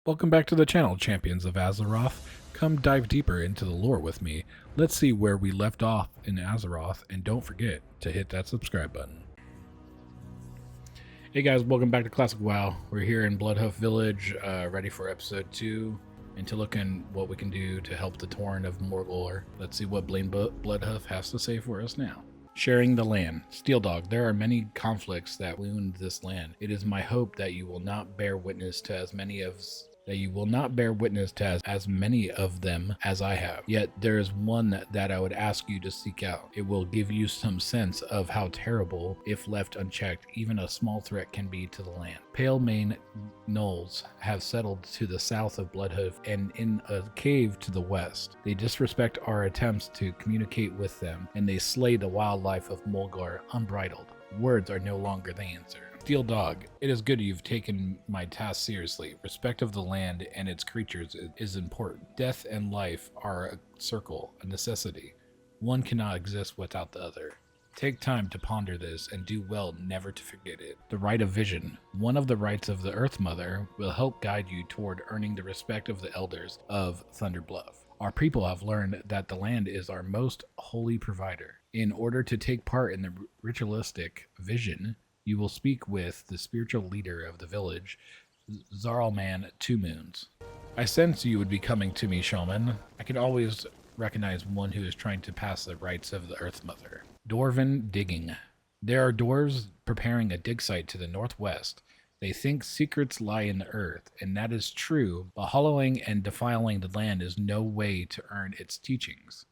Welcome back to the channel, champions of Azeroth. Come dive deeper into the lore with me. Let's see where we left off in Azeroth, and don't forget to hit that subscribe button. Hey guys, welcome back to Classic WoW. We're here in Bloodhoof Village, ready for episode 2, and to look in what we can do to help the Torrent of Morgulor. Let's see what Blaine Bloodhoof has to say for us now. Sharing the land. Steel Dog, there are many conflicts that wound this land. It is my hope that you will not bear witness to as many of them as I have. Yet there is one that I would ask you to seek out. It will give you some sense of how terrible, if left unchecked, even a small threat can be to the land. Pale Mane gnolls have settled to the south of Bloodhoof and in a cave to the west. They disrespect our attempts to communicate with them, and they slay the wildlife of Morgulor unbridled. Words are no longer the answer. Steel Dog, it is good you've taken my task seriously. Respect of the land and its creatures is important. Death and life are a circle, a necessity. One cannot exist without the other. Take time to ponder this and do well never to forget it. The right of vision. One of the rights of the Earth Mother will help guide you toward earning the respect of the elders of Thunder Bluff. Our people have learned that the land is our most holy provider. In order to take part in the ritualistic vision, you will speak with the spiritual leader of the village, Zarlman Two Moons. I sense you would be coming to me, Shaman. I can always recognize one who is trying to pass the rights of the Earth Mother. Dwarven digging. There are dwarves preparing a dig site to the northwest. They think secrets lie in the earth, and that is true, but hollowing and defiling the land is no way to earn its teachings.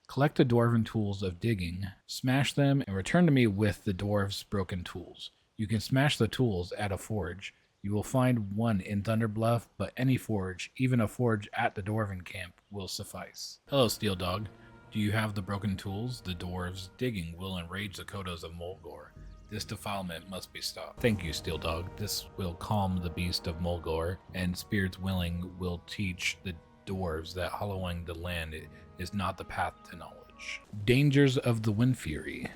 Collect the dwarven tools of digging, smash them, and return to me with the dwarves' broken tools. You can smash the tools at a forge. You will find one in Thunderbluff, but any forge, even a forge at the dwarven camp, will suffice. Hello, Steel Dog. Do you have the broken tools? The dwarves' digging will enrage the Kodos of Morgulor. This defilement must be stopped. Thank you, Steel Dog. This will calm the beast of Morgulor, and spirits willing will teach the dwarves that hollowing the land is not the path to knowledge. Dangers of the Wind Fury.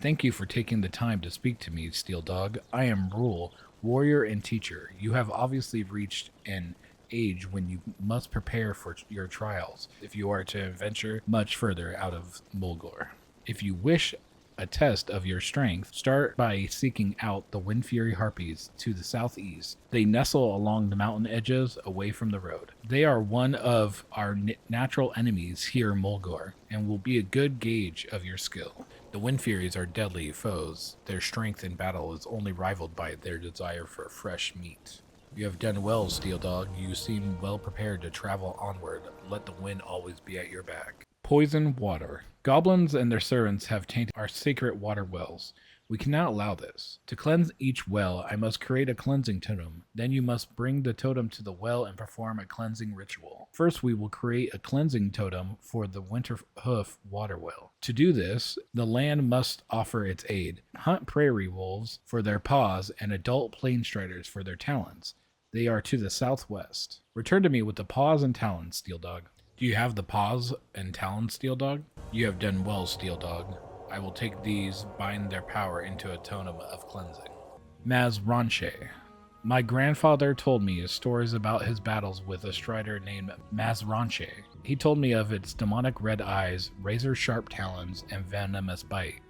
Thank you for taking the time to speak to me, Steel Dog. I am Rule, warrior and teacher. You have obviously reached an age when you must prepare for your trials if you are to venture much further out of Morgulor. If you wish a test of your strength, start by seeking out the Wind Fury Harpies to the southeast. They nestle along the mountain edges away from the road. They are one of our natural enemies here in Morgulor and will be a good gauge of your skill. The Wind Furies are deadly foes. Their strength in battle is only rivaled by their desire for fresh meat. You have done well, Steel Dog. You seem well prepared to travel onward. Let the wind always be at your back. Poison water. Goblins and their servants have tainted our sacred water wells. We cannot allow this. To cleanse each well, I must create a cleansing totem. Then you must bring the totem to the well and perform a cleansing ritual. First, we will create a cleansing totem for the Winterhoof water well. To do this, the land must offer its aid. Hunt prairie wolves for their paws and adult plain striders for their talons. They are to the southwest. Return to me with the paws and talons, Steel Dog. Do you have the paws and talons, Steel Dog? You have done well, Steel Dog. I will take these, bind their power into a totem of cleansing. Mazranche. My grandfather told me stories about his battles with a strider named Mazranche. He told me of its demonic red eyes, razor-sharp talons, and venomous bite.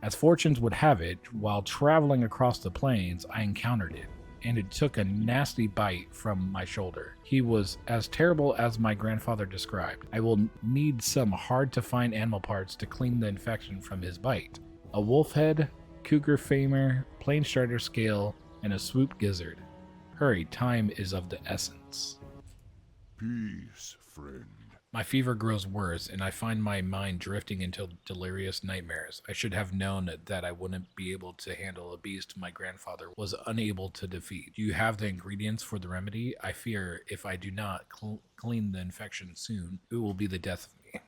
As fortunes would have it, while traveling across the plains, I encountered it, and it took a nasty bite from my shoulder. He was as terrible as my grandfather described. I will need some hard-to-find animal parts to clean the infection from his bite. A wolf head, cougar femur, plain strider scale, and a swoop gizzard. Hurry, time is of the essence. Peace, friend. My fever grows worse, and I find my mind drifting into delirious nightmares. I should have known that I wouldn't be able to handle a beast my grandfather was unable to defeat. Do you have the ingredients for the remedy? I fear if I do not clean the infection soon, it will be the death of me.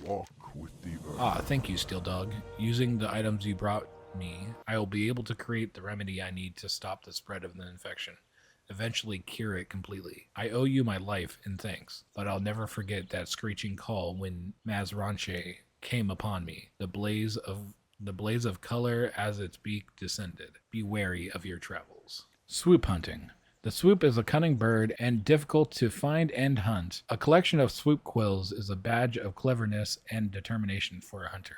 Walk with the earth. Ah, thank you, Steel Dog. Using the items you brought me, I will be able to create the remedy I need to stop the spread of the infection. Eventually cure it completely. I owe you my life in thanks, but I'll never forget that screeching call when Mazranche came upon me, the blaze of color as its beak descended. Be wary of your travels. Swoop hunting. The swoop is a cunning bird and difficult to find and hunt. A collection of swoop quills is a badge of cleverness and determination for a hunter.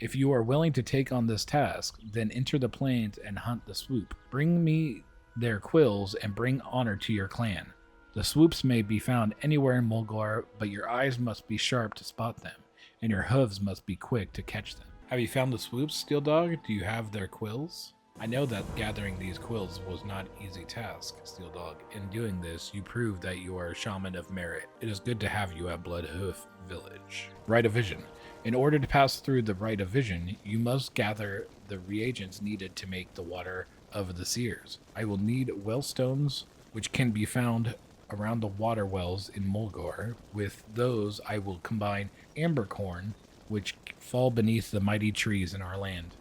If you are willing to take on this task, then enter the plains and hunt the swoop. Bring me their quills and bring honor to your clan. The swoops may be found anywhere in Mulgar, but your eyes must be sharp to spot them, and your hooves must be quick to catch them. Have you found the swoops, Steel Dog? Do you have their quills? I know that gathering these quills was not an easy task, Steel Dog. In doing this, you prove that you are a shaman of merit. It is good to have you at Bloodhoof Village. Rite of Vision. In order to pass through the Rite of Vision, you must gather the reagents needed to make the water of the seers. I will need wellstones, which can be found around the water wells in Mulgar. With those, I will combine ambercorn, which fall beneath the mighty trees in our land.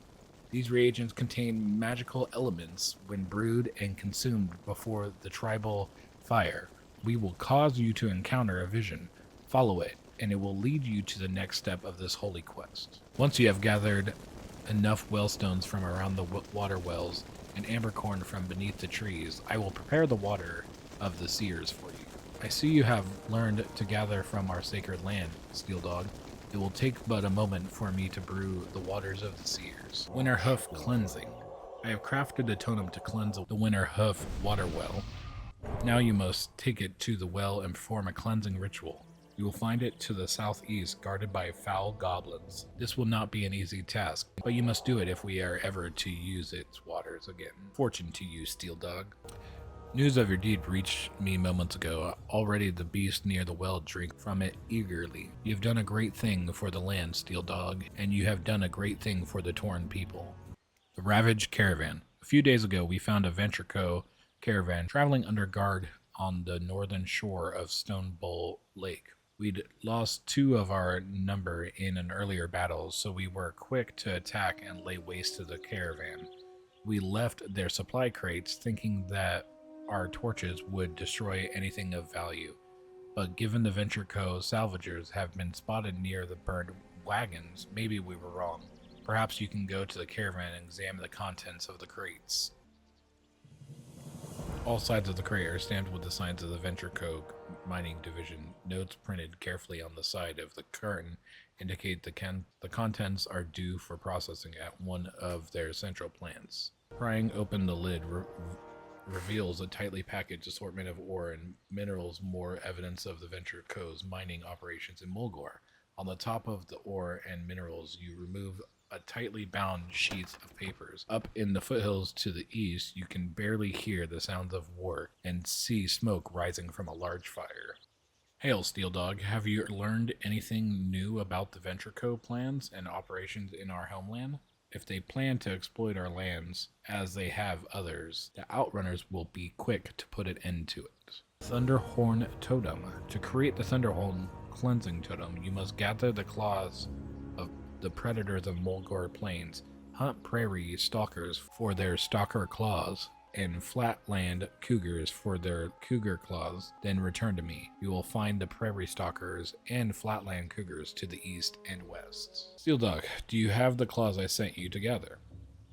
These reagents contain magical elements when brewed and consumed before the tribal fire. We will cause you to encounter a vision. Follow it, and it will lead you to the next step of this holy quest. Once you have gathered enough wellstones from around the water wells and ambercorn from beneath the trees, I will prepare the water of the seers for you. I see you have learned to gather from our sacred land, Steel Dog. It will take but a moment for me to brew the waters of the seers. Winter Hoof Cleansing. I have crafted a totem to cleanse the Winter Hoof water well. Now you must take it to the well and perform a cleansing ritual. You will find it to the southeast, guarded by foul goblins. This will not be an easy task, but you must do it if we are ever to use its waters again. Fortune to you, Steel Dog. News of your deed reached me moments ago. Already the beast near the well drink from it eagerly. You have done a great thing for the land, Steel Dog, and you have done a great thing for the torn people. The Ravaged Caravan. A few days ago, we found a Venture Co. caravan traveling under guard on the northern shore of Stone Bowl Lake. We'd lost 2 of our number in an earlier battle, so we were quick to attack and lay waste to the caravan. We left their supply crates thinking that our torches would destroy anything of value, but given the Venture Co. salvagers have been spotted near the burned wagons, maybe we were wrong. Perhaps you can go to the caravan and examine the contents of the crates. All sides of the crate are stamped with the signs of the Venture Co. mining division. Notes printed carefully on the side of the carton indicate the contents are due for processing at one of their central plants. Prying open the lid reveals a tightly packaged assortment of ore and minerals, more evidence of the Venture Co.'s mining operations in Mulgar. On the top of the ore and minerals, you remove a tightly bound sheets of papers. Up in the foothills to the east, you can barely hear the sounds of war and see smoke rising from a large fire. Hail, Steel Dog. Have you learned anything new about the Venture Co. plans and operations in our homeland? If they plan to exploit our lands, as they have others, the Outrunners will be quick to put an end to it. Thunderhorn Totem. To create the Thunderhorn Cleansing Totem, you must gather the claws of the predators of Mulgar Plains, hunt prairie stalkers for their stalker claws, and flatland cougars for their cougar claws, then return to me. You will find the prairie stalkers and flatland cougars to the east and west. Steel Dog, do you have the claws I sent you to gather?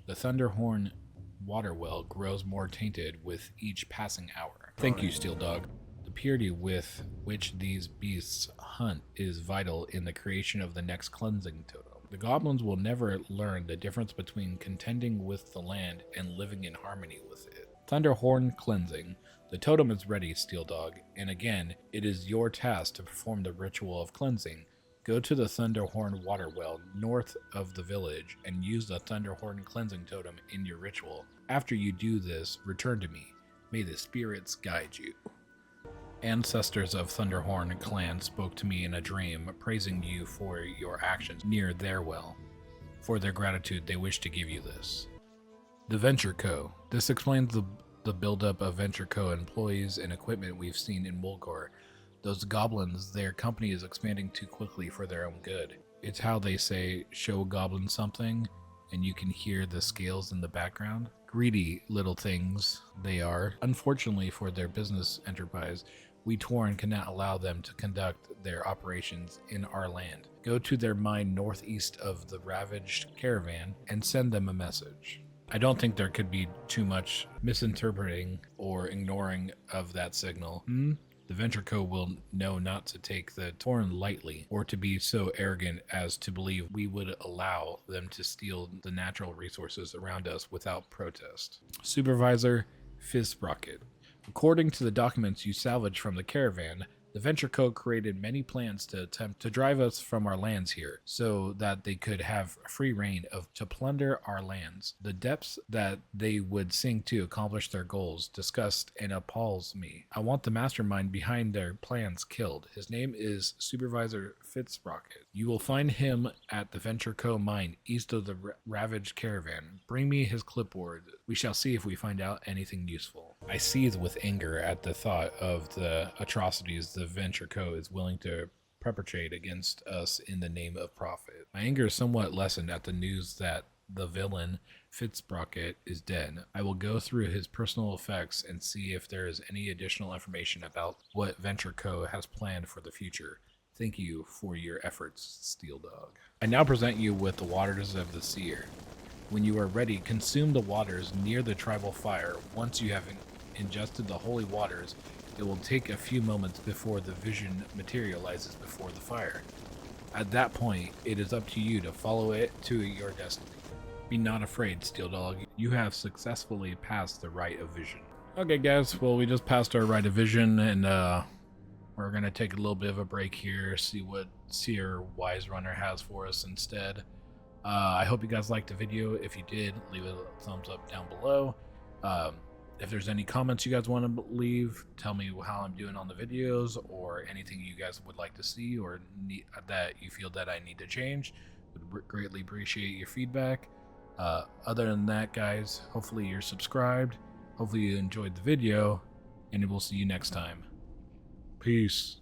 The Thunderhorn water well grows more tainted with each passing hour. Thank you, Steel Dog. The purity with which these beasts hunt is vital in the creation of the next cleansing totem. The goblins will never learn the difference between contending with the land and living in harmony with it. Thunderhorn Cleansing. The totem is ready, Steel Dog, and again, it is your task to perform the ritual of cleansing. Go to the Thunderhorn water well north of the village and use the Thunderhorn Cleansing totem in your ritual. After you do this, return to me. May the spirits guide you. Ancestors of Thunderhorn clan spoke to me in a dream, praising you for your actions near their well. For their gratitude, they wish to give you this. The Venture Co. This explains the buildup of Venture Co. employees and equipment we've seen in Mulgar. Those goblins, their company is expanding too quickly for their own good. It's how they say, show goblins something, and you can hear the scales in the background. Greedy little things they are. Unfortunately for their business enterprise, we Tauren cannot allow them to conduct their operations in our land. Go to their mine northeast of the Ravaged Caravan and send them a message. I don't think there could be too much misinterpreting or ignoring of that signal. The Venture Co. will know not to take the Torn lightly, or to be so arrogant as to believe we would allow them to steal the natural resources around us without protest. Supervisor Fizzsprocket. According to the documents you salvaged from the caravan, the Venture Co. created many plans to attempt to drive us from our lands here, so that they could have free reign to plunder our lands. The depths that they would sink to accomplish their goals disgust and appalls me. I want the mastermind behind their plans killed. His name is Supervisor Fitzrocket. You will find him at the Venture Co. mine east of the ravaged caravan. Bring me his clipboard. We shall see if we find out anything useful. I seethe with anger at the thought of the atrocities the Venture Co. is willing to perpetrate against us in the name of profit. My anger is somewhat lessened at the news that the villain Fitzrocket is dead. I will go through his personal effects and see if there is any additional information about what Venture Co. has planned for the future. Thank you for your efforts, Steel Dog. I now present you with the waters of the seer. When you are ready, consume the waters near the tribal fire. Once you have ingested the holy waters, it will take a few moments before the vision materializes before the fire. At that point, it is up to you to follow it to your destiny. Be not afraid, Steel Dog. You have successfully passed the rite of vision. Okay, guys. Well, we just passed our rite of vision, and we're going to take a little bit of a break here, see what Seer Wise Runner has for us instead. I hope you guys liked the video. If you did, leave a thumbs up down below. If there's any comments you guys want to leave, tell me how I'm doing on the videos, or anything you guys would like to see or that you feel that I need to change. Would greatly appreciate your feedback. Other than that, guys, hopefully you're subscribed. Hopefully you enjoyed the video, and we'll see you next time. Peace.